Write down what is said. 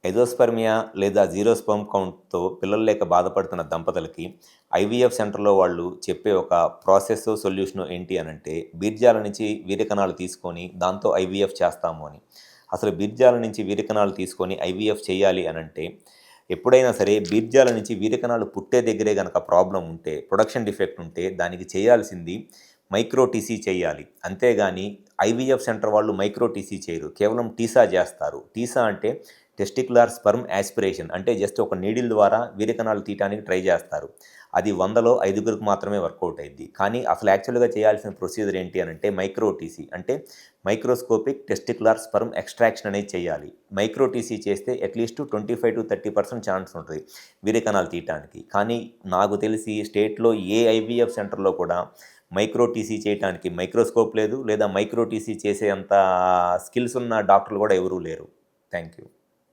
ఎజోస్పెర్మియా లేదా zero sperm కౌంట్‌తో పిల్లలు లేక బాధపడుతున్న దంపతులకి ఐవీఎఫ్ సెంటర్‌లో వాళ్ళు చెప్పే ఒక ప్రాసెస్సో, సొల్యూషనో ఏంటి అనంటే, బీర్జాల నుంచి వీర్యకణాలు తీసుకొని దాంతో ఐవీఎఫ్ చేస్తాము అని. అసలు బీర్జాల నుంచి వీర్యకణాలు తీసుకొని ఐవీఎఫ్ చేయాలి అనంటే, ఎప్పుడైనా సరే బీర్జాల నుంచి వీర్యకణాలు పుట్టే దగ్గరే గనక ప్రాబ్లమ్ ఉంటే, ప్రొడక్షన్ డిఫెక్ట్ ఉంటే దానికి చేయాల్సింది మైక్రో టీసీ చేయాలి. అంతేగాని ఐవీఎఫ్ సెంటర్ వాళ్ళు మైక్రో టీసీ చేయరు. కేవలం టీసా చేస్తారు. టీసా అంటే టెస్టిక్యులర్ స్పెర్మ్ యాస్పిరేషన్, అంటే జస్ట్ ఒక నీడిల్ ద్వారా వీర్యకణాలు తీయటానికి ట్రై చేస్తారు. అది 100లో 5గురికి మాత్రమే వర్కౌట్ అయ్యిద్ది. కానీ అసలు యాక్చువల్‌గా చేయాల్సిన ప్రొసీజర్ ఏంటి అనంటే మైక్రో టీసీ, అంటే మైక్రోస్కోపిక్ టెస్టిక్యులర్ స్పెర్మ్ ఎక్స్ట్రాక్షన్ అనేది చేయాలి. మైక్రో టీసీ చేస్తే అట్‌లీస్ట్ 25-30% ఛాన్స్ ఉంటది వీర్యకణాలు తీయటానికి. కానీ నాకు తెలిసి స్టేట్‌లో ఏ ఐవీఎఫ్ సెంటర్‌లో కూడా మైక్రో టీసీ చేయటానికి మైక్రోస్కోప్ లేదు. లేదా మైక్రో టీసీ చేసే అంత స్కిల్స్ ఉన్న డాక్టర్లు కూడా ఎవరు లేరు. Thank you.